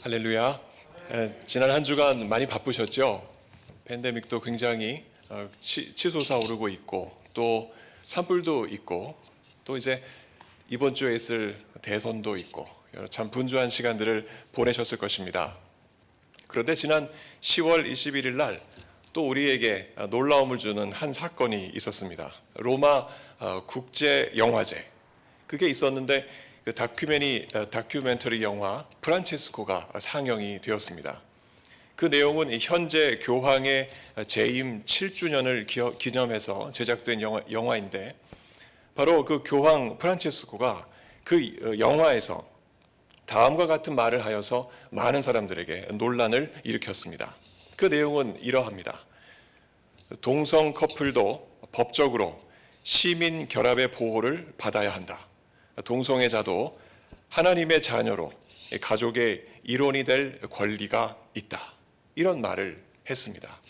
할렐루야. 지난 한 주간 많이 바쁘셨죠? 팬데믹도 굉장히 치솟아 오르고 있고 또 산불도 있고 또 이제 이번 주에 있을 대선도 있고 참 분주한 시간들을 보내셨을 것입니다. 그런데 지난 10월 21일 날 또 우리에게 놀라움을 주는 한 사건이 있었습니다. 로마 국제 영화제 그게 있었는데 그 다큐멘터리 영화 프란체스코가 상영이 되었습니다. 그 내용은 현재 교황의 재임 7주년을 기념해서 제작된 영화인데 바로 그 교황 프란체스코가 그 영화에서 다음과 같은 말을 하여서 많은 사람들에게 논란을 일으켰습니다. 그 내용은 이러합니다. 동성 커플도 법적으로 시민 결합의 보호를 받아야 한다. 동성애자도 하나님의 자녀로 가족의 일원이 될 권리가 있다. 이런 말을 했습니다.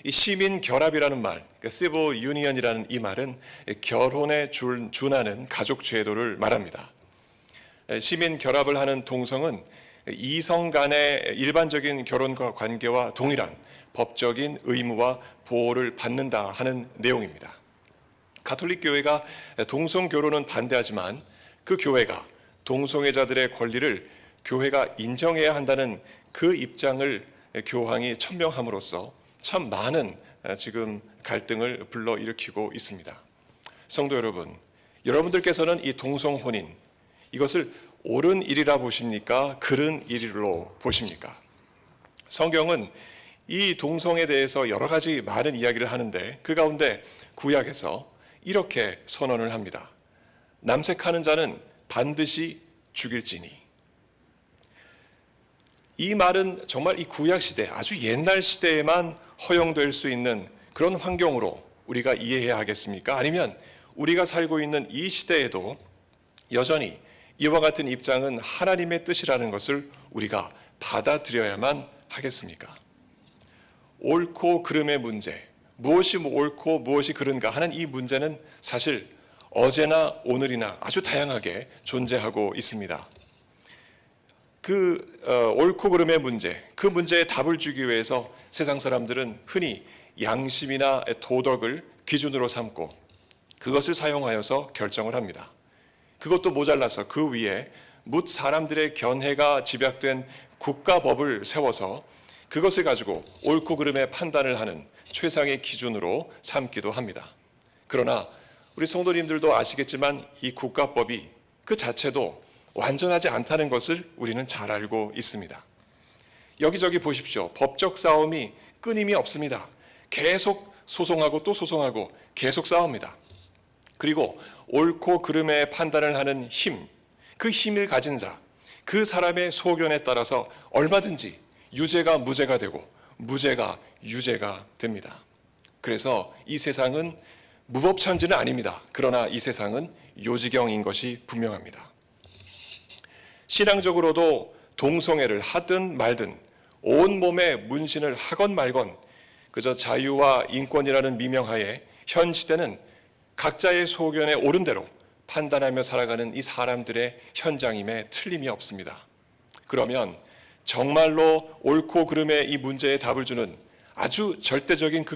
이 시민 결합이라는 말, civil union이라는 이 말은 결혼에 준하는 가족 제도를 말합니다. 시민 결합을 하는 동성은 이성 간의 일반적인 결혼과 관계와 동일한 법적인 의무와 보호를 받는다 하는 내용입니다. 가톨릭 교회가 동성 결혼은 반대하지만 그 교회가 동성애자들의 권리를 교회가 인정해야 한다는 그 입장을 교황이 천명함으로써 참 많은 지금 갈등을 불러일으키고 있습니다. 성도 여러분, 여러분들께서는 이 동성 혼인 이것을 옳은 일이라 보십니까? 그른 일로 보십니까? 성경은 이 동성에 대해서 여러 가지 많은 이야기를 하는데 그 가운데 구약에서 이렇게 선언을 합니다. 남색하는 자는 반드시 죽일지니. 이 말은 정말 이 구약 시대, 아주 옛날 시대에만 허용될 수 있는 그런 환경으로 우리가 이해해야 하겠습니까? 아니면 우리가 살고 있는 이 시대에도 여전히 이와 같은 입장은 하나님의 뜻이라는 것을 우리가 받아들여야만 하겠습니까? 옳고 그름의 문제, 무엇이 옳고 무엇이 그른가 하는 이 문제는 사실 어제나 오늘이나 아주 다양하게 존재하고 있습니다. 옳고 그름의 문제, 그 문제에 답을 주기 위해서 세상 사람들은 흔히 양심이나 도덕을 기준으로 삼고 그것을 사용하여서 결정을 합니다. 그것도 모자라서 그 위에 뭇 사람들의 견해가 집약된 국가법을 세워서 그것을 가지고 옳고 그름의 판단을 하는 최상의 기준으로 삼기도 합니다. 그러나 우리 성도님들도 아시겠지만 이 국가법이 그 자체도 완전하지 않다는 것을 우리는 잘 알고 있습니다. 여기저기 보십시오. 법적 싸움이 끊임이 없습니다. 계속 소송하고 또 소송하고 계속 싸웁니다. 그리고 옳고 그름의 판단을 하는 힘, 그 힘을 가진 자, 그 사람의 소견에 따라서 얼마든지 유죄가 무죄가 되고 무죄가 유죄가 됩니다. 그래서 이 세상은 무법천지는 아닙니다. 그러나 이 세상은 요지경인 것이 분명합니다. 신앙적으로도 동성애를 하든 말든 온몸에 문신을 하건 말건 그저 자유와 인권이라는 미명하에 현 시대는 각자의 소견에 옳은 대로 판단하며 살아가는 이 사람들의 현장임에 틀림이 없습니다. 그러면 정말로 옳고 그름의 이 문제에 답을 주는 아주 절대적인 그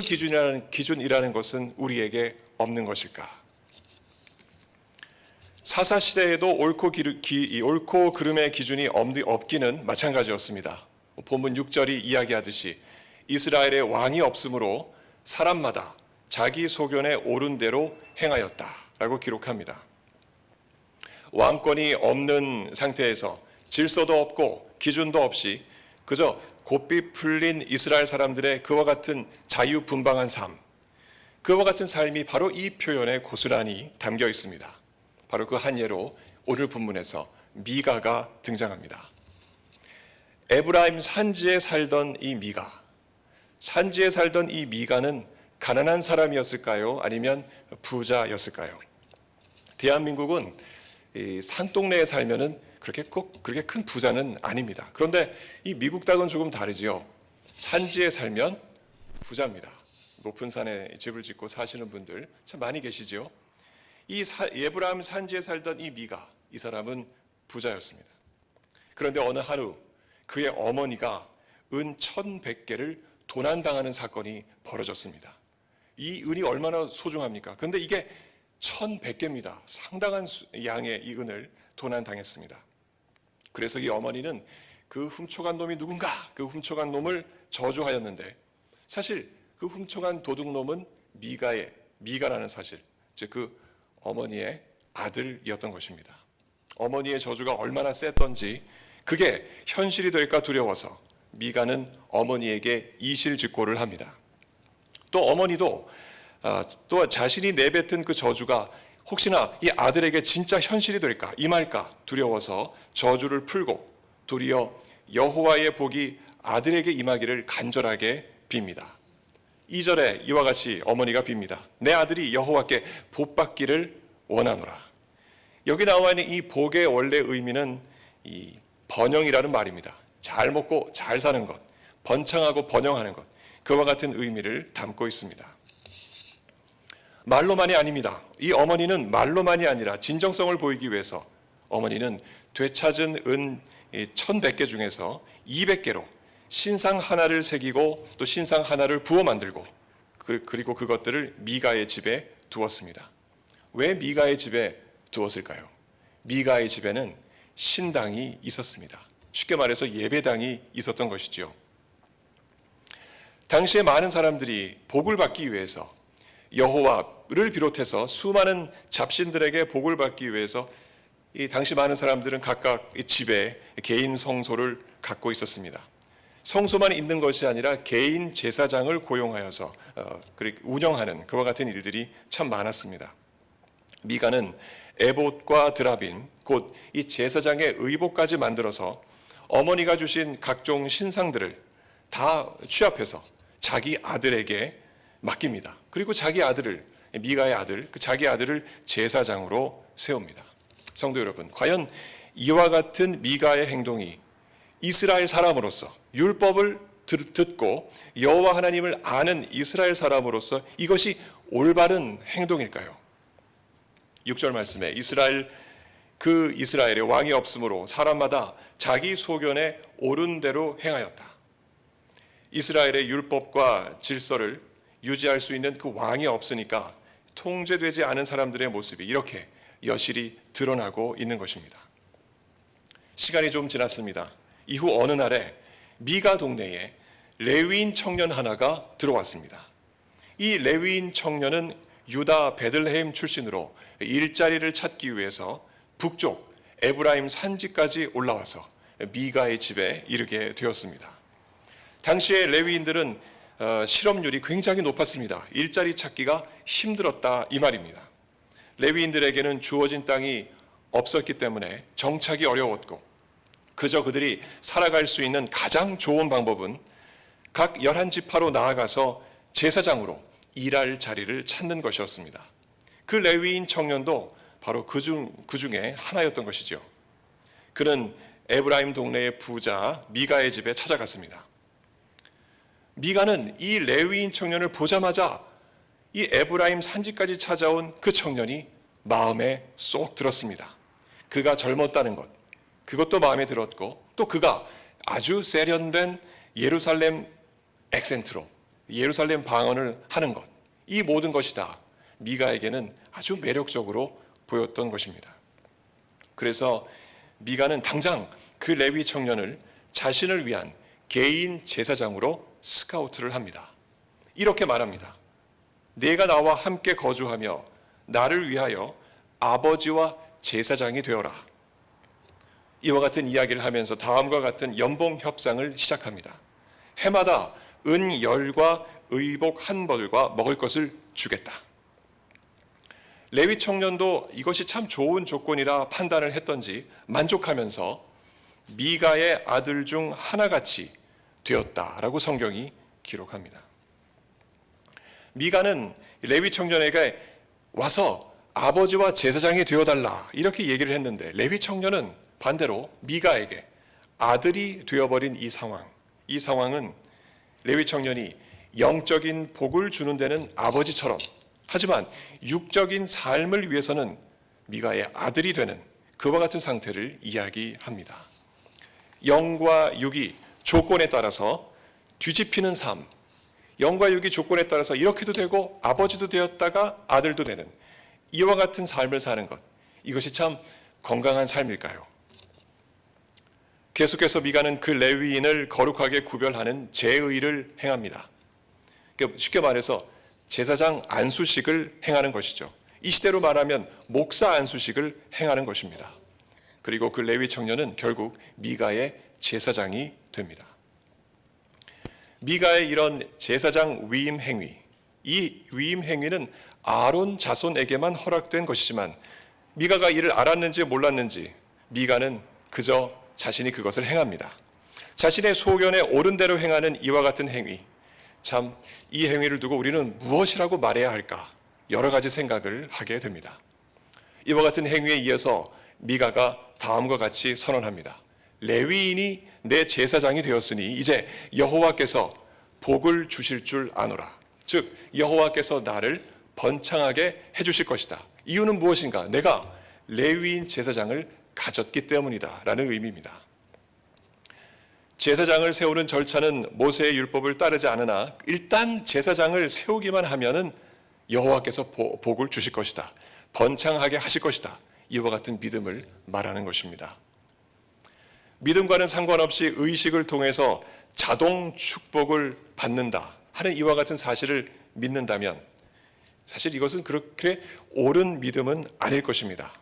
기준이라는 것은 우리에게 없는 것일까? 사사시대에도 옳고 그름의 기준이 없기는 마찬가지였습니다. 본문 6절이 이야기하듯이 이스라엘의 왕이 없으므로 사람마다 자기 소견에 옳은 대로 행하였다라고 기록합니다. 왕권이 없는 상태에서 질서도 없고 기준도 없이 그저 곱비 풀린 이스라엘 사람들의 그와 같은 자유분방한 삶, 그와 같은 삶이 바로 이 표현에 고스란히 담겨 있습니다. 바로 그 한 예로 오늘 본문에서 미가가 등장합니다. 에브라임 산지에 살던 이 미가는 가난한 사람이었을까요? 아니면 부자였을까요? 대한민국은 산동네에 살면은 그렇게 큰 부자는 아닙니다. 그런데 이 미국 땅은 조금 다르지요. 산지에 살면 부자입니다. 높은 산에 집을 짓고 사시는 분들 참 많이 계시죠. 이 에브라임 산지에 살던 이 미가, 이 사람은 부자였습니다. 그런데 어느 하루 그의 어머니가 은 1,100개를 도난당하는 사건이 벌어졌습니다. 이 은이 얼마나 소중합니까? 그런데 이게 1,100개입니다. 상당한 양의 이 은을 도난당했습니다. 그래서 이 어머니는 그 훔쳐간 놈이 누군가, 그 훔쳐간 놈을 저주하였는데, 사실 그 훔쳐간 도둑놈은 미가라는 사실, 즉 그 어머니의 아들이었던 것입니다. 어머니의 저주가 얼마나 셌던지 그게 현실이 될까 두려워서 미가는 어머니에게 이실직고를 합니다. 또 어머니도 또 자신이 내뱉은 그 저주가 혹시나 이 아들에게 진짜 현실이 될까, 임할까 두려워서 저주를 풀고 도리어 여호와의 복이 아들에게 임하기를 간절하게 빕니다. 2절에 이와 같이 어머니가 빕니다. 내 아들이 여호와께 복받기를 원하노라. 여기 나와 있는 이 복의 원래 의미는 이 번영이라는 말입니다. 잘 먹고 잘 사는 것, 번창하고 번영하는 것, 그와 같은 의미를 담고 있습니다. 말로만이 아닙니다. 이 어머니는 말로만이 아니라 진정성을 보이기 위해서 어머니는 되찾은 은 1,100개 중에서 200개로 신상 하나를 새기고 또 신상 하나를 부어 만들고 그리고 그것들을 미가의 집에 두었습니다. 왜 미가의 집에 두었을까요? 미가의 집에는 신당이 있었습니다. 쉽게 말해서 예배당이 있었던 것이지요. 당시에 많은 사람들이 복을 받기 위해서 여호와를 비롯해서 수많은 잡신들에게 복을 받기 위해서 이 당시 많은 사람들은 각각 집에 개인 성소를 갖고 있었습니다. 성소만 있는 것이 아니라 개인 제사장을 고용하여서 운영하는 그와 같은 일들이 참 많았습니다. 미가는 에봇과 드라빈 곧 이 제사장의 의복까지 만들어서 어머니가 주신 각종 신상들을 다 취합해서 자기 아들에게 맡깁니다. 그리고 자기 아들을, 미가의 아들, 자기 아들을 제사장으로 세웁니다. 성도 여러분, 과연 이와 같은 미가의 행동이 이스라엘 사람으로서 율법을 듣고 여호와 하나님을 아는 이스라엘 사람으로서 이것이 올바른 행동일까요? 6절 말씀에 이스라엘의 왕이 없으므로 사람마다 자기 소견에 옳은 대로 행하였다. 이스라엘의 율법과 질서를 유지할 수 있는 그 왕이 없으니까 통제되지 않은 사람들의 모습이 이렇게 여실히 드러나고 있는 것입니다. 시간이 좀 지났습니다. 이후 어느 날에 미가 동네에 레위인 청년 하나가 들어왔습니다. 이 레위인 청년은 유다 베들레헴 출신으로 일자리를 찾기 위해서 북쪽 에브라임 산지까지 올라와서 미가의 집에 이르게 되었습니다. 당시에 레위인들은 실업률이 굉장히 높았습니다. 일자리 찾기가 힘들었다 이 말입니다. 레위인들에게는 주어진 땅이 없었기 때문에 정착이 어려웠고 그저 그들이 살아갈 수 있는 가장 좋은 방법은 각 11지파로 나아가서 제사장으로 일할 자리를 찾는 것이었습니다. 그 레위인 청년도 바로 그 중에 하나였던 것이죠. 그는 에브라임 동네의 부자 미가의 집에 찾아갔습니다. 미가는 이 레위인 청년을 보자마자 이 에브라임 산지까지 찾아온 그 청년이 마음에 쏙 들었습니다. 그가 젊었다는 것, 그것도 마음에 들었고 또 그가 아주 세련된 예루살렘 액센트로 예루살렘 방언을 하는 것, 이 모든 것이 다 미가에게는 아주 매력적으로 보였던 것입니다. 그래서 미가는 당장 그 레위 청년을 자신을 위한 개인 제사장으로 스카우트를 합니다. 이렇게 말합니다. 내가 나와 함께 거주하며 나를 위하여 아버지와 제사장이 되어라. 이와 같은 이야기를 하면서 다음과 같은 연봉 협상을 시작합니다. 해마다 은 10과 의복 한 벌과 먹을 것을 주겠다. 레위 청년도 이것이 참 좋은 조건이라 판단을 했던지 만족하면서 미가의 아들 중 하나같이 되었다라고 성경이 기록합니다. 미가는 레위 청년에게 와서 아버지와 제사장이 되어달라 이렇게 얘기를 했는데 레위 청년은 반대로 미가에게 아들이 되어버린 이 상황은 레위 청년이 영적인 복을 주는 데는 아버지처럼 하지만 육적인 삶을 위해서는 미가의 아들이 되는 그와 같은 상태를 이야기합니다. 영과 육이 조건에 따라서 뒤집히는 삶, 영과 육이 조건에 따라서 이렇게도 되고 아버지도 되었다가 아들도 되는 이와 같은 삶을 사는 것, 이것이 참 건강한 삶일까요? 계속해서 미가는 그 레위인을 거룩하게 구별하는 제의를 행합니다. 쉽게 말해서 제사장 안수식을 행하는 것이죠. 이 시대로 말하면 목사 안수식을 행하는 것입니다. 그리고 그 레위 청년은 결국 미가의 제사장이 됩니다. 미가의 이런 제사장 위임 행위, 이 위임 행위는 아론 자손에게만 허락된 것이지만 미가가 이를 알았는지 몰랐는지 미가는 그저 자신이 그것을 행합니다. 자신의 소견에 옳은 대로 행하는 이와 같은 행위, 참 이 행위를 두고 우리는 무엇이라고 말해야 할까 여러 가지 생각을 하게 됩니다. 이와 같은 행위에 이어서 미가가 다음과 같이 선언합니다. 레위인이 내 제사장이 되었으니 이제 여호와께서 복을 주실 줄 아노라. 즉 여호와께서 나를 번창하게 해주실 것이다. 이유는 무엇인가? 내가 레위인 제사장을 가졌기 때문이다 라는 의미입니다. 제사장을 세우는 절차는 모세의 율법을 따르지 않으나 일단 제사장을 세우기만 하면은 여호와께서 복을 주실 것이다. 번창하게 하실 것이다. 이와 같은 믿음을 말하는 것입니다. 믿음과는 상관없이 의식을 통해서 자동 축복을 받는다 하는 이와 같은 사실을 믿는다면 사실 이것은 그렇게 옳은 믿음은 아닐 것입니다.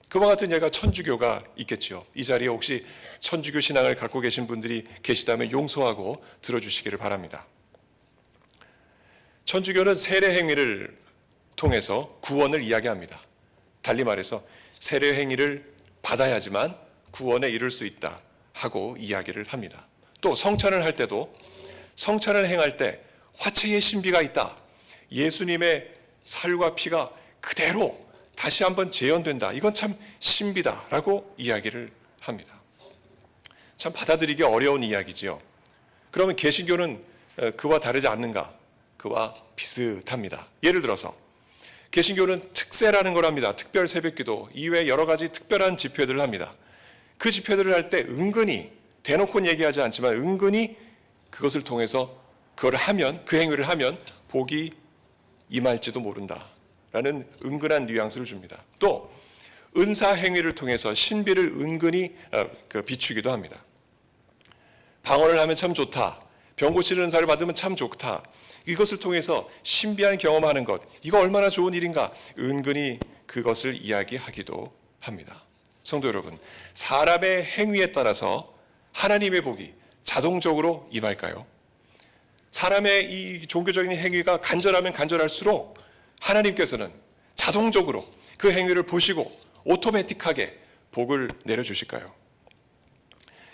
그와 같은 예가 천주교가 있겠지요. 이 자리에 혹시 천주교 신앙을 갖고 계신 분들이 계시다면 용서하고 들어주시기를 바랍니다. 천주교는 세례 행위를 통해서 구원을 이야기합니다. 달리 말해서 세례 행위를 받아야지만 구원에 이를 수 있다 하고 이야기를 합니다. 또 성찬을 할 때도 성찬을 행할 때 화채의 신비가 있다. 예수님의 살과 피가 그대로 다시 한번 재현된다. 이건 참 신비다라고 이야기를 합니다. 참 받아들이기 어려운 이야기지요. 그러면 개신교는 그와 다르지 않는가? 그와 비슷합니다. 예를 들어서 개신교는 특세라는 걸 합니다. 특별 새벽기도 이외에 여러 가지 특별한 집회들을 합니다. 그 집회들을 할 때 은근히 대놓고는 얘기하지 않지만 은근히 그것을 통해서 그걸 하면 그 행위를 하면 복이 임할지도 모른다. 라는 은근한 뉘앙스를 줍니다. 또 은사 행위를 통해서 신비를 은근히 비추기도 합니다. 방언을 하면 참 좋다. 병 고치는 은사를 받으면 참 좋다. 이것을 통해서 신비한 경험하는 것, 이거 얼마나 좋은 일인가 은근히 그것을 이야기하기도 합니다. 성도 여러분, 사람의 행위에 따라서 하나님의 복이 자동적으로 임할까요? 사람의 이 종교적인 행위가 간절하면 간절할수록 하나님께서는 자동적으로 그 행위를 보시고 오토매틱하게 복을 내려주실까요?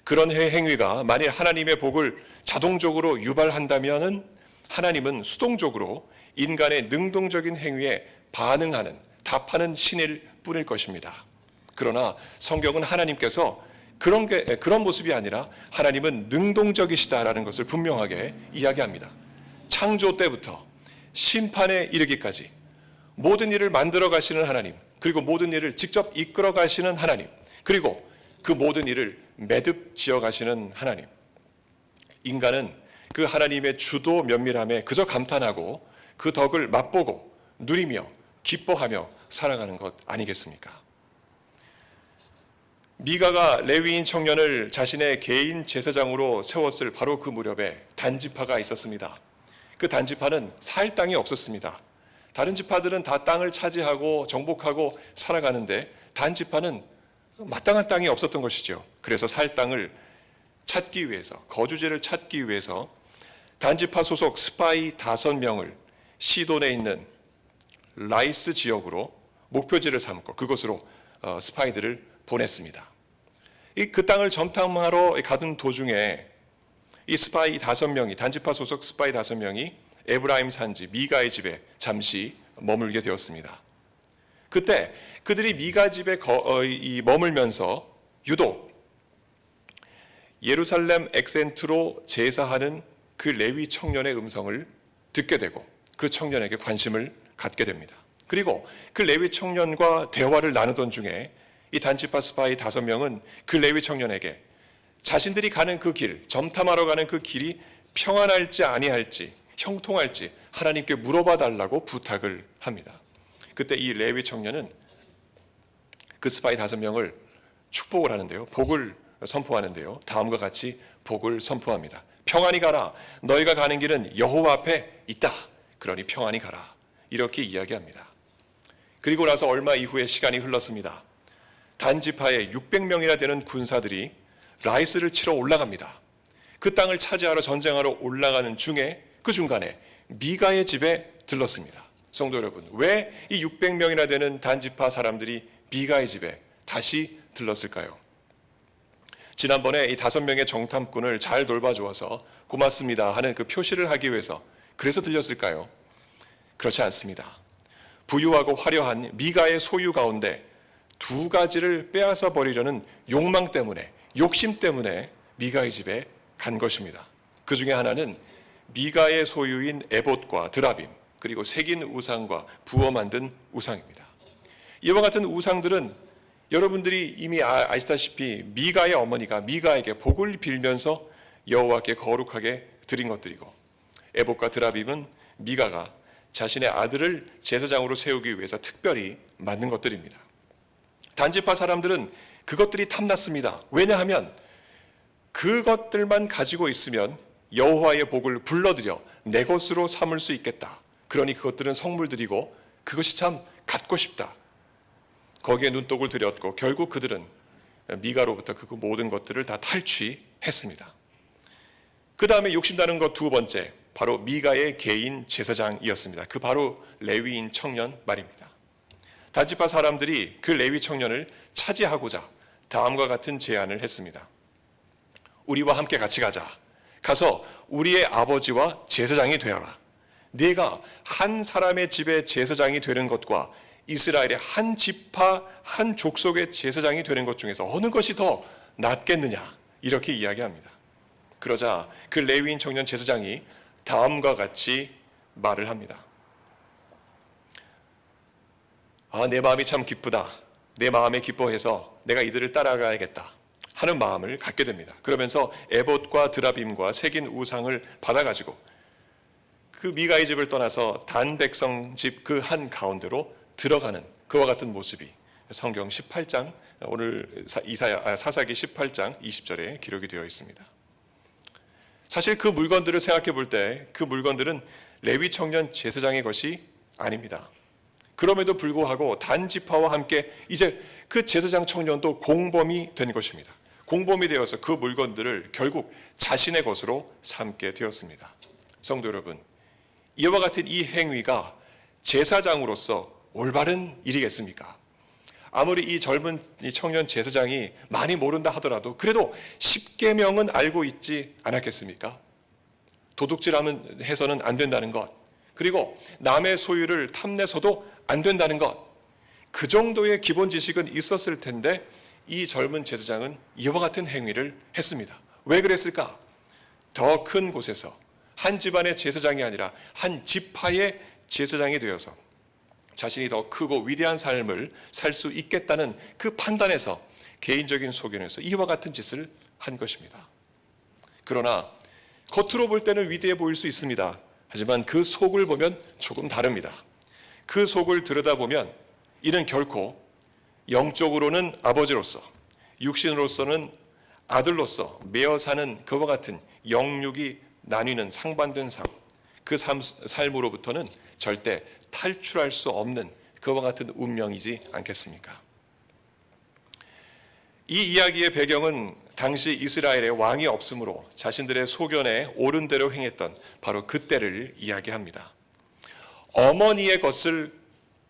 그런 행위가 만일 하나님의 복을 자동적으로 유발한다면 하나님은 수동적으로 인간의 능동적인 행위에 반응하는, 답하는 신일 뿐일 것입니다. 그러나 성경은 하나님께서 그런 모습이 아니라 하나님은 능동적이시다라는 것을 분명하게 이야기합니다. 창조 때부터 심판에 이르기까지 모든 일을 만들어 가시는 하나님, 그리고 모든 일을 직접 이끌어 가시는 하나님, 그리고 그 모든 일을 매듭 지어 가시는 하나님. 인간은 그 하나님의 주도 면밀함에 그저 감탄하고 그 덕을 맛보고 누리며 기뻐하며 살아가는 것 아니겠습니까? 미가가 레위인 청년을 자신의 개인 제사장으로 세웠을 바로 그 무렵에 단지파가 있었습니다. 그 단지파는 살 땅이 없었습니다. 다른 지파들은 다 땅을 차지하고 정복하고 살아가는데 단지파는 마땅한 땅이 없었던 것이죠. 그래서 살 땅을 찾기 위해서, 거주지를 찾기 위해서 단지파 소속 스파이 5명을 시돈에 있는 라이스 지역으로 목표지를 삼고 그곳으로 스파이들을 보냈습니다. 그 땅을 점탐하러 가던 도중에 이 스파이 5명이, 단지파 소속 스파이 5명이 에브라임 산지 미가의 집에 잠시 머물게 되었습니다. 그때 그들이 미가 집에 머물면서 유독 예루살렘 액센트로 제사하는 그 레위 청년의 음성을 듣게 되고 그 청년에게 관심을 갖게 됩니다. 그리고 그 레위 청년과 대화를 나누던 중에 이 단지파 스파이 5명은 그 레위 청년에게 자신들이 가는 그 길, 점탐하러 가는 그 길이 평안할지 아니할지, 형통할지 하나님께 물어봐 달라고 부탁을 합니다. 그때 이 레위 청년은 그 스파이 5명을 축복을 하는데요. 복을 선포하는데요. 다음과 같이 복을 선포합니다. 평안히 가라. 너희가 가는 길은 여호와 앞에 있다. 그러니 평안히 가라. 이렇게 이야기합니다. 그리고 나서 얼마 이후에 시간이 흘렀습니다. 단지파에 600명이나 되는 군사들이 라이스를 치러 올라갑니다. 그 땅을 차지하러 전쟁하러 올라가는 중에 그 중간에 미가의 집에 들렀습니다. 성도 여러분, 왜 이 600명이나 되는 단지파 사람들이 미가의 집에 다시 들렀을까요? 지난번에 이 5명의 정탐꾼을 잘 돌봐주어서 고맙습니다 하는 그 표시를 하기 위해서 그래서 들렸을까요? 그렇지 않습니다. 부유하고 화려한 미가의 소유 가운데 2가지를 빼앗아 버리려는 욕망 때문에, 욕심 때문에 미가의 집에 간 것입니다. 그 중에 하나는 미가의 소유인 에봇과 드라빔, 그리고 새긴 우상과 부어 만든 우상입니다. 이와 같은 우상들은 여러분들이 이미 아시다시피 미가의 어머니가 미가에게 복을 빌면서 여호와께 거룩하게 드린 것들이고, 에봇과 드라빔은 미가가 자신의 아들을 제사장으로 세우기 위해서 특별히 만든 것들입니다. 단지파 사람들은 그것들이 탐났습니다. 왜냐하면 그것들만 가지고 있으면 여호와의 복을 불러들여 내 것으로 삼을 수 있겠다. 그러니 그것들은 성물들이고 그것이 참 갖고 싶다. 거기에 눈독을 들였고 결국 그들은 미가로부터 그 모든 것들을 다 탈취했습니다. 그 다음에 욕심나는 것 2번째, 바로 미가의 개인 제사장이었습니다. 그 바로 레위인 청년 말입니다. 단지파 사람들이 그 레위 청년을 차지하고자 다음과 같은 제안을 했습니다. 우리와 함께 같이 가자. 가서 우리의 아버지와 제사장이 되어라. 네가 한 사람의 집에 제사장이 되는 것과 이스라엘의 한 지파 한 족속의 제사장이 되는 것 중에서 어느 것이 더 낫겠느냐, 이렇게 이야기합니다. 그러자 그 레위인 청년 제사장이 다음과 같이 말을 합니다. 내 마음이 참 기쁘다. 내 마음에 기뻐해서 내가 이들을 따라가야겠다 하는 마음을 갖게 됩니다. 그러면서 에봇과 드라빔과 새긴 우상을 받아가지고 그 미가의 집을 떠나서 단 백성 집 그 한 가운데로 들어가는 그와 같은 모습이 성경 18장, 오늘 사사기 18장 20절에 기록이 되어 있습니다. 사실 그 물건들을 생각해 볼 때 그 물건들은 레위 청년 제사장의 것이 아닙니다. 그럼에도 불구하고 단지파와 함께 이제 그 제사장 청년도 공범이 된 것입니다. 공범이 되어서 그 물건들을 결국 자신의 것으로 삼게 되었습니다. 성도 여러분, 이와 같은 이 행위가 제사장으로서 올바른 일이겠습니까? 아무리 이 젊은 이 청년 제사장이 많이 모른다 하더라도 그래도 10계명은 알고 있지 않았겠습니까? 도둑질하면 해서는 안 된다는 것, 그리고 남의 소유를 탐내서도 안 된다는 것, 그 정도의 기본 지식은 있었을 텐데 이 젊은 제사장은 이와 같은 행위를 했습니다. 왜 그랬을까? 더 큰 곳에서 한 집안의 제사장이 아니라 한 지파의 제사장이 되어서 자신이 더 크고 위대한 삶을 살 수 있겠다는 그 판단에서, 개인적인 소견에서 이와 같은 짓을 한 것입니다. 그러나 겉으로 볼 때는 위대해 보일 수 있습니다. 하지만 그 속을 보면 조금 다릅니다. 그 속을 들여다보면 이는 결코 영적으로는 아버지로서, 육신으로서는 아들로서 매어 사는 그와 같은 영육이 나뉘는 상반된 삶, 그 삶으로부터는 절대 탈출할 수 없는 그와 같은 운명이지 않겠습니까? 이 이야기의 배경은 당시 이스라엘에 왕이 없으므로 자신들의 소견에 옳은 대로 행했던 바로 그때를 이야기합니다. 어머니의 것을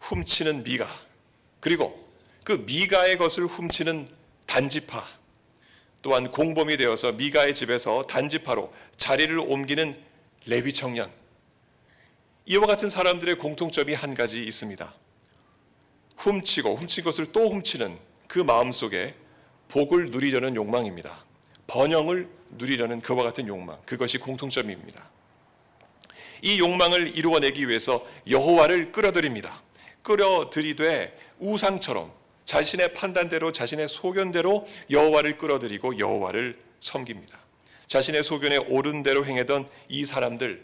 훔치는 미가, 그리고 그 미가의 것을 훔치는 단지파, 또한 공범이 되어서 미가의 집에서 단지파로 자리를 옮기는 레위 청년, 이와 같은 사람들의 공통점이 한 가지 있습니다. 훔친 것을 또 훔치는 그 마음속에 복을 누리려는 욕망입니다. 번영을 누리려는 그와 같은 욕망, 그것이 공통점입니다. 이 욕망을 이루어내기 위해서 여호와를 끌어들입니다. 끌어들이되 우상처럼 자신의 판단대로, 자신의 소견대로 여호와를 끌어들이고 여호와를 섬깁니다. 자신의 소견에 옳은 대로 행하던 이 사람들,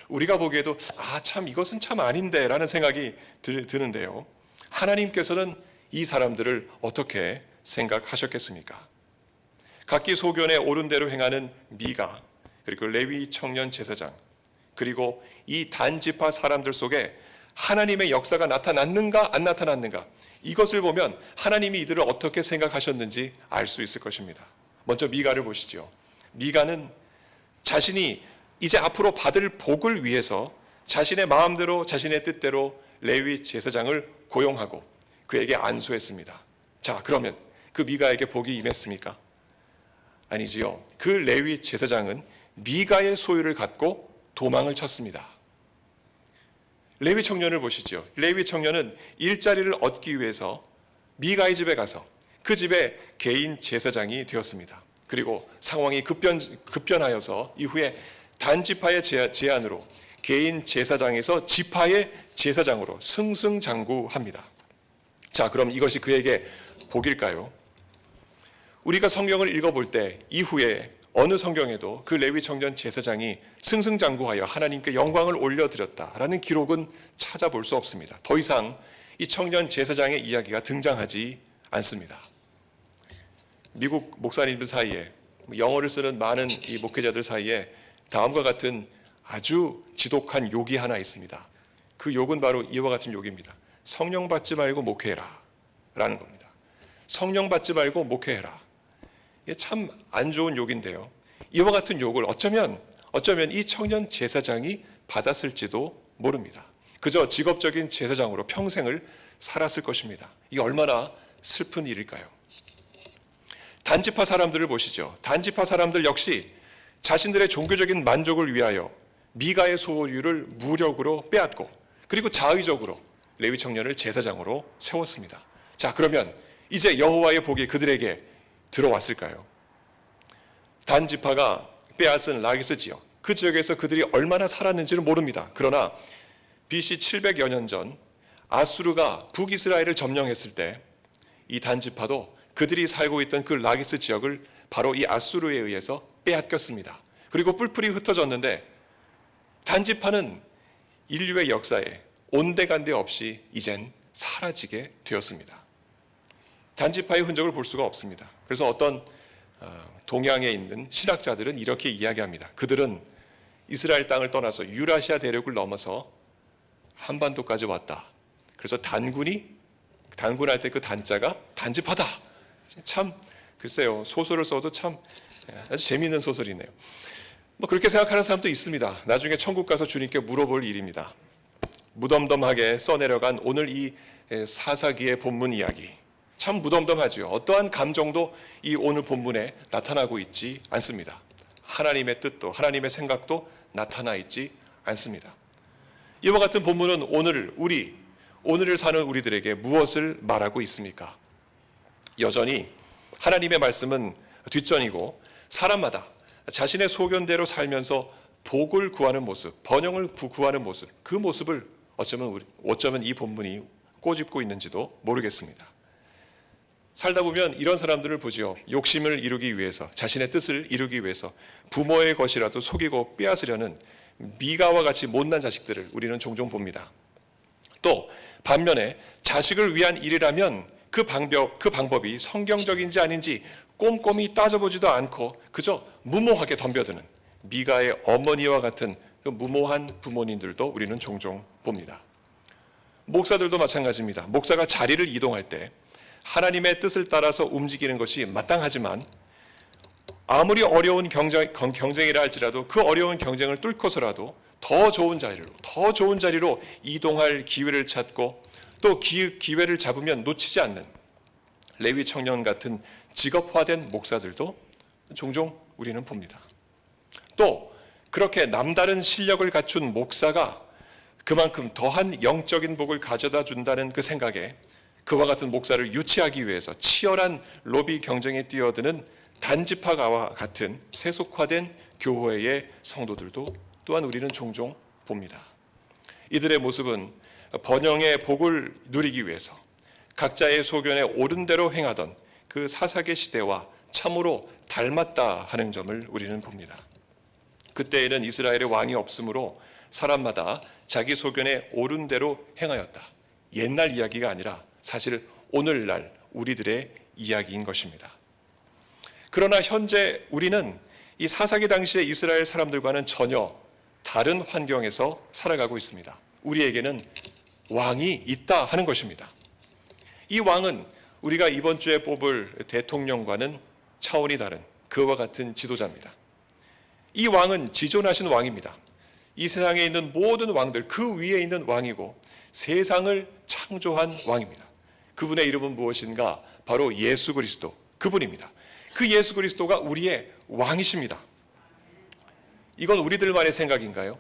우리가 보기에도 참 이것은 참 아닌데 라는 생각이 드는데요. 하나님께서는 이 사람들을 어떻게 생각하셨겠습니까? 각기 소견에 옳은 대로 행하는 미가, 그리고 레위 청년 제사장, 그리고 이 단지파 사람들 속에 하나님의 역사가 나타났는가 안 나타났는가, 이것을 보면 하나님이 이들을 어떻게 생각하셨는지 알 수 있을 것입니다. 먼저 미가를 보시죠. 미가는 자신이 이제 앞으로 받을 복을 위해서 자신의 마음대로 자신의 뜻대로 레위 제사장을 고용하고 그에게 안수했습니다. 자, 그러면 그 미가에게 복이 임했습니까? 아니지요. 그 레위 제사장은 미가의 소유를 갖고 도망을 쳤습니다. 레위 청년을 보시죠. 레위 청년은 일자리를 얻기 위해서 미가의 집에 가서 그 집의 개인 제사장이 되었습니다. 그리고 상황이 급변하여서 이후에 단지파의 제안으로 개인 제사장에서 지파의 제사장으로 승승장구합니다. 자, 그럼 이것이 그에게 복일까요? 우리가 성경을 읽어볼 때 이후에 어느 성경에도 그 레위 청년 제사장이 승승장구하여 하나님께 영광을 올려드렸다라는 기록은 찾아볼 수 없습니다. 더 이상 이 청년 제사장의 이야기가 등장하지 않습니다. 미국 목사님들 사이에, 영어를 쓰는 많은 이 목회자들 사이에 다음과 같은 아주 지독한 욕이 하나 있습니다. 그 욕은 바로 이와 같은 욕입니다. 성령 받지 말고 목회해라 라는 겁니다. 성령 받지 말고 목회해라. 이게 참 안 좋은 욕인데요. 이와 같은 욕을 어쩌면 이 청년 제사장이 받았을지도 모릅니다. 그저 직업적인 제사장으로 평생을 살았을 것입니다. 이게 얼마나 슬픈 일일까요? 단지파 사람들을 보시죠. 단지파 사람들 역시 자신들의 종교적인 만족을 위하여 미가의 소유를 무력으로 빼앗고 그리고 자의적으로 레위 청년을 제사장으로 세웠습니다. 자, 그러면 이제 여호와의 복이 그들에게 들어왔을까요? 단지파가 빼앗은 라기스 지역, 그 지역에서 그들이 얼마나 살았는지는 모릅니다. 그러나 BC 700여 년 전 아수르가 북이스라엘을 점령했을 때 이 단지파도 그들이 살고 있던 그 라기스 지역을 바로 이 아수르에 의해서 빼앗겼습니다. 그리고 뿔뿔이 흩어졌는데 단지파는 인류의 역사에 온데간데 없이 이젠 사라지게 되었습니다. 단지파의 흔적을 볼 수가 없습니다. 그래서 어떤 동양에 있는 신학자들은 이렇게 이야기합니다. 그들은 이스라엘 땅을 떠나서 유라시아 대륙을 넘어서 한반도까지 왔다. 그래서 단군할 때 그 단자가 단지파다. 참 글쎄요, 소설을 써도 참 아주 재미있는 소설이네요. 그렇게 생각하는 사람도 있습니다. 나중에 천국 가서 주님께 물어볼 일입니다. 무덤덤하게 써내려간 오늘 이 사사기의 본문 이야기, 참 무덤덤하지요. 어떠한 감정도 이 오늘 본문에 나타나고 있지 않습니다. 하나님의 뜻도 하나님의 생각도 나타나 있지 않습니다. 이와 같은 본문은 오늘을 사는 우리들에게 무엇을 말하고 있습니까? 여전히 하나님의 말씀은 뒷전이고 사람마다 자신의 소견대로 살면서 복을 구하는 모습, 번영을 구하는 모습, 그 모습을 어쩌면 이 본문이 꼬집고 있는지도 모르겠습니다. 살다 보면 이런 사람들을 보지요. 욕심을 이루기 위해서, 자신의 뜻을 이루기 위해서 부모의 것이라도 속이고 빼앗으려는 미가와 같이 못난 자식들을 우리는 종종 봅니다. 또 반면에 자식을 위한 일이라면 그 방법이 성경적인지 아닌지 꼼꼼히 따져보지도 않고 그저 무모하게 덤벼드는 미가의 어머니와 같은 그 무모한 부모님들도 우리는 종종 봅니다. 목사들도 마찬가지입니다. 목사가 자리를 이동할 때 하나님의 뜻을 따라서 움직이는 것이 마땅하지만 아무리 어려운 경쟁이라 할지라도 그 어려운 경쟁을 뚫고서라도 더 좋은 자리로 이동할 기회를 찾고 또 기회를 잡으면 놓치지 않는 레위 청년 같은 직업화된 목사들도 종종 우리는 봅니다. 또 그렇게 남다른 실력을 갖춘 목사가 그만큼 더한 영적인 복을 가져다 준다는 그 생각에 그와 같은 목사를 유치하기 위해서 치열한 로비 경쟁에 뛰어드는 단지파가와 같은 세속화된 교회의 성도들도 또한 우리는 종종 봅니다. 이들의 모습은 번영의 복을 누리기 위해서 각자의 소견에 옳은 대로 행하던 그 사사기 시대와 참으로 닮았다 하는 점을 우리는 봅니다. 그때에는 이스라엘의 왕이 없으므로 사람마다 자기 소견에 옳은 대로 행하였다. 옛날 이야기가 아니라 사실 오늘날 우리들의 이야기인 것입니다. 그러나 현재 우리는 이 사사기 당시의 이스라엘 사람들과는 전혀 다른 환경에서 살아가고 있습니다. 우리에게는 왕이 있다 하는 것입니다. 이 왕은 우리가 이번 주에 뽑을 대통령과는 차원이 다른 그와 같은 지도자입니다. 이 왕은 지존하신 왕입니다. 이 세상에 있는 모든 왕들 그 위에 있는 왕이고 세상을 창조한 왕입니다. 그분의 이름은 무엇인가? 바로 예수 그리스도, 그분입니다. 그 예수 그리스도가 우리의 왕이십니다. 이건 우리들만의 생각인가요?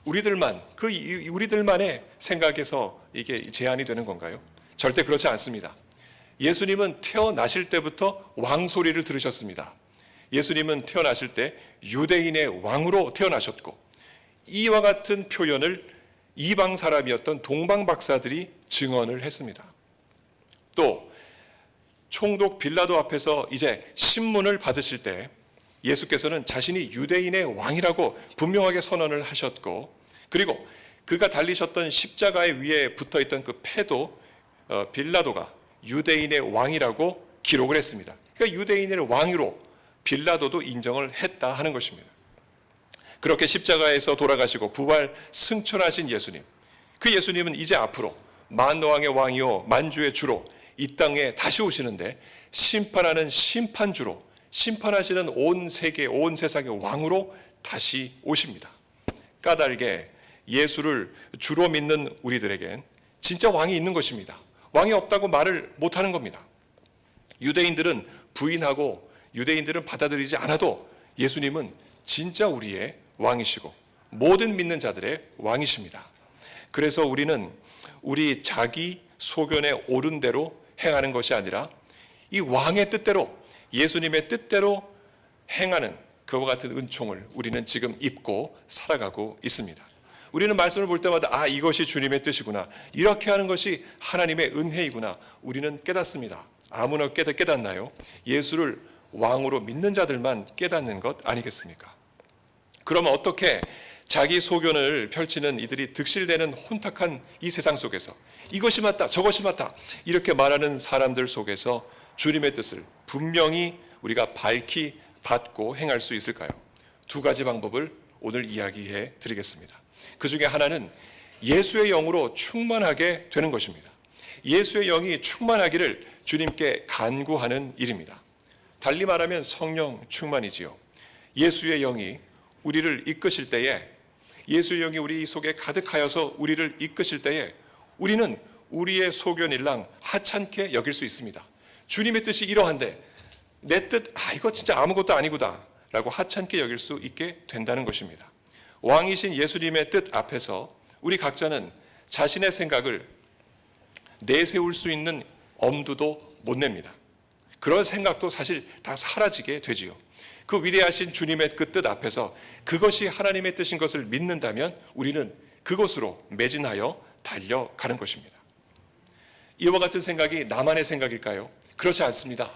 우리들만의 생각에서 이게 제한이 되는 건가요? 절대 그렇지 않습니다. 예수님은 태어나실 때부터 왕 소리를 들으셨습니다. 예수님은 태어나실 때 유대인의 왕으로 태어나셨고 이와 같은 표현을 이방 사람이었던 동방 박사들이 증언을 했습니다. 또 총독 빌라도 앞에서 이제 신문을 받으실 때 예수께서는 자신이 유대인의 왕이라고 분명하게 선언을 하셨고, 그리고 그가 달리셨던 십자가의 위에 붙어있던 그 패도 빌라도가 유대인의 왕이라고 기록을 했습니다. 그러니까 유대인의 왕으로 빌라도도 인정을 했다 하는 것입니다. 그렇게 십자가에서 돌아가시고 부활 승천하신 예수님, 그 예수님은 이제 앞으로 만왕의 왕이요 만주의 주로 이 땅에 다시 오시는데 심판하는 심판주로, 심판하시는 온 세계, 온 세상의 왕으로 다시 오십니다. 까닭에 예수를 주로 믿는 우리들에겐 진짜 왕이 있는 것입니다. 왕이 없다고 말을 못하는 겁니다. 유대인들은 부인하고 유대인들은 받아들이지 않아도 예수님은 진짜 우리의 왕이시고 모든 믿는 자들의 왕이십니다. 그래서 우리는 우리 자기 소견에 옳은 대로 행하는 것이 아니라 이 왕의 뜻대로, 예수님의 뜻대로 행하는 그와 같은 은총을 우리는 지금 입고 살아가고 있습니다. 우리는 말씀을 볼 때마다 이것이 주님의 뜻이구나, 이렇게 하는 것이 하나님의 은혜이구나 우리는 깨닫습니다. 아무나 깨닫나요? 예수를 왕으로 믿는 자들만 깨닫는 것 아니겠습니까? 그러면 어떻게 자기 소견을 펼치는 이들이 득실되는 혼탁한 이 세상 속에서 이것이 맞다, 저것이 맞다 이렇게 말하는 사람들 속에서 주님의 뜻을 분명히 우리가 밝히 받고 행할 수 있을까요? 두 가지 방법을 오늘 이야기해 드리겠습니다. 그 중에 하나는 예수의 영으로 충만하게 되는 것입니다. 예수의 영이 충만하기를 주님께 간구하는 일입니다. 달리 말하면 성령 충만이지요. 예수의 영이 우리를 이끄실 때에, 예수의 영이 우리 속에 가득하여서 우리를 이끄실 때에 우리는 우리의 소견일랑 하찮게 여길 수 있습니다. 주님의 뜻이 이러한데 내 뜻, 이거 진짜 아무것도 아니구나 라고 하찮게 여길 수 있게 된다는 것입니다. 왕이신 예수님의 뜻 앞에서 우리 각자는 자신의 생각을 내세울 수 있는 엄두도 못 냅니다. 그런 생각도 사실 다 사라지게 되지요. 그 위대하신 주님의 그 뜻 앞에서 그것이 하나님의 뜻인 것을 믿는다면 우리는 그것으로 매진하여 달려가는 것입니다. 이와 같은 생각이 나만의 생각일까요? 그렇지 않습니다.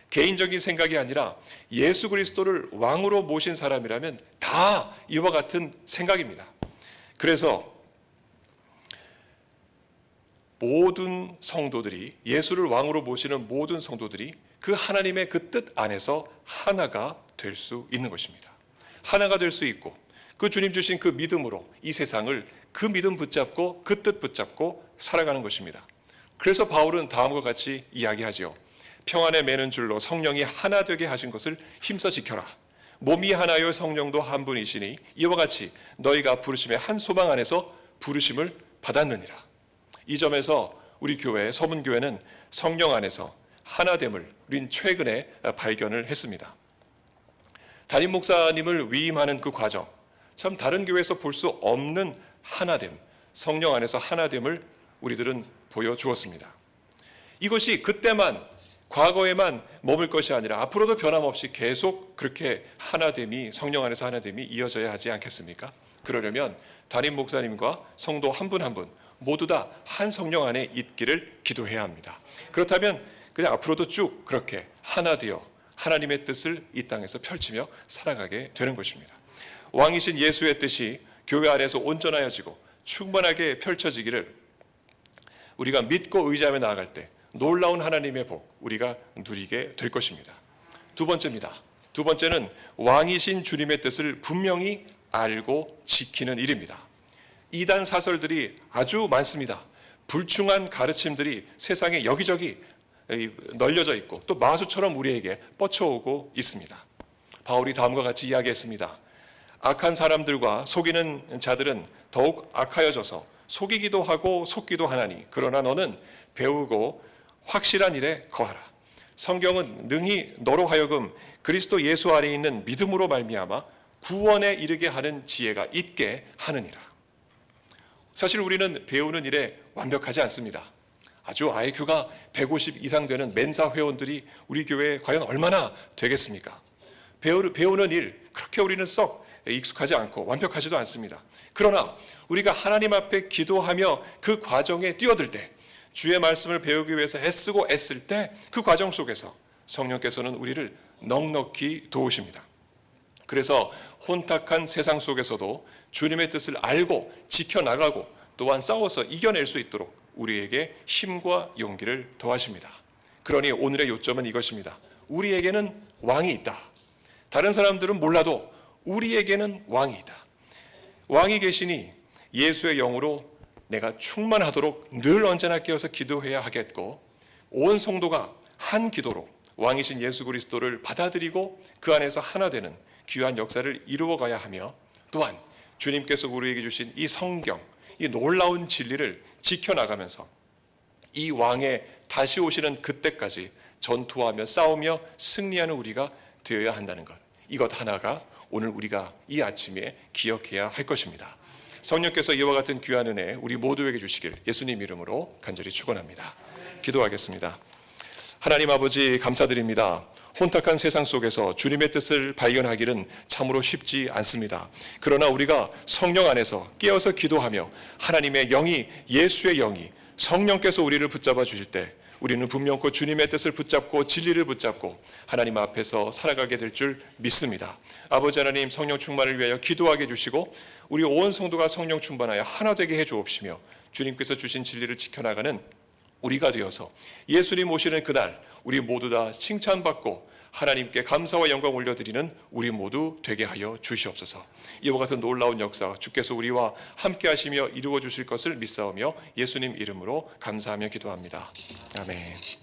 개인적인 생각이 아니라 예수 그리스도를 왕으로 모신 사람이라면 다 이와 같은 생각입니다. 그래서 모든 성도들이, 예수를 왕으로 모시는 모든 성도들이 그 하나님의 그 뜻 안에서 하나가 될 수 있는 것입니다. 하나가 될 수 있고 그 주님 주신 그 믿음으로 이 세상을 그 믿음 붙잡고 그 뜻 붙잡고 살아가는 것입니다. 그래서 바울은 다음과 같이 이야기하죠. 평안에 매는 줄로 성령이 하나 되게 하신 것을 힘써 지켜라. 몸이 하나요 성령도 한 분이시니 이와 같이 너희가 부르심의 한 소망 안에서 부르심을 받았느니라. 이 점에서 우리 교회, 서문교회는 성령 안에서 하나됨을 우린 최근에 발견을 했습니다. 담임 목사님을 위임하는 그 과정, 참 다른 교회에서 볼 수 없는 하나됨, 성령 안에서 하나됨을 우리들은 보여주었습니다. 이것이 그때만, 과거에만 머물 것이 아니라 앞으로도 변함없이 계속 그렇게 하나됨이, 성령 안에서 하나됨이 이어져야 하지 않겠습니까? 그러려면 담임 목사님과 성도 한 분 한 분 모두 다 한 성령 안에 있기를 기도해야 합니다. 그렇다면 그냥 앞으로도 쭉 그렇게 하나 되어 하나님의 뜻을 이 땅에서 펼치며 살아가게 되는 것입니다. 왕이신 예수의 뜻이 교회 안에서 온전하여지고 충만하게 펼쳐지기를 우리가 믿고 의지하며 나아갈 때 놀라운 하나님의 복 우리가 누리게 될 것입니다. 두 번째입니다. 두 번째는 왕이신 주님의 뜻을 분명히 알고 지키는 일입니다. 이단 사설들이 아주 많습니다. 불충한 가르침들이 세상에 여기저기 널려져 있고 또 마수처럼 우리에게 뻗쳐오고 있습니다. 바울이 다음과 같이 이야기했습니다. 악한 사람들과 속이는 자들은 더욱 악하여져서 속이기도 하고 속기도 하나니 그러나 너는 배우고 확실한 일에 거하라. 성경은 능히 너로 하여금 그리스도 예수 안에 있는 믿음으로 말미암아 구원에 이르게 하는 지혜가 있게 하느니라. 사실 우리는 배우는 일에 완벽하지 않습니다. 아주 IQ가 150 이상 되는 멘사 회원들이 우리 교회에 과연 얼마나 되겠습니까? 배우는 일 그렇게 우리는 썩 익숙하지 않고 완벽하지도 않습니다. 그러나 우리가 하나님 앞에 기도하며 그 과정에 뛰어들 때 주의 말씀을 배우기 위해서 애쓰고 애쓸 때 그 과정 속에서 성령께서는 우리를 넉넉히 도우십니다. 그래서 혼탁한 세상 속에서도 주님의 뜻을 알고 지켜나가고 또한 싸워서 이겨낼 수 있도록 우리에게 힘과 용기를 더하십니다. 그러니 오늘의 요점은 이것입니다. 우리에게는 왕이 있다. 다른 사람들은 몰라도 우리에게는 왕이 있다. 왕이 계시니 예수의 영으로 내가 충만하도록 늘 언제나 깨어서 기도해야 하겠고 온 성도가 한 기도로 왕이신 예수 그리스도를 받아들이고 그 안에서 하나 되는 귀한 역사를 이루어가야 하며 또한 주님께서 우리에게 주신 이 성경, 이 놀라운 진리를 지켜나가면서 이 왕의 다시 오시는 그때까지 전투하며 싸우며 승리하는 우리가 되어야 한다는 것. 이것 하나가 오늘 우리가 이 아침에 기억해야 할 것입니다. 성령께서 이와 같은 귀한 은혜 우리 모두에게 주시길 예수님 이름으로 간절히 축원합니다. 기도하겠습니다. 하나님 아버지 감사드립니다. 혼탁한 세상 속에서 주님의 뜻을 발견하기는 참으로 쉽지 않습니다. 그러나 우리가 성령 안에서 깨어서 기도하며 하나님의 영이 예수의 영이 성령께서 우리를 붙잡아 주실 때 우리는 분명코 주님의 뜻을 붙잡고 진리를 붙잡고 하나님 앞에서 살아가게 될 줄 믿습니다. 아버지 하나님 성령 충만을 위하여 기도하게 해주시고 우리 온 성도가 성령 충만하여 하나 되게 해 주옵시며 주님께서 주신 진리를 지켜나가는 우리가 되어서 예수님 오시는 그날 우리 모두 다 칭찬받고 하나님께 감사와 영광 올려드리는 우리 모두 되게 하여 주시옵소서. 이와 같은 놀라운 역사 주께서 우리와 함께 하시며 이루어 주실 것을 믿사오며 예수님 이름으로 감사하며 기도합니다. 아멘.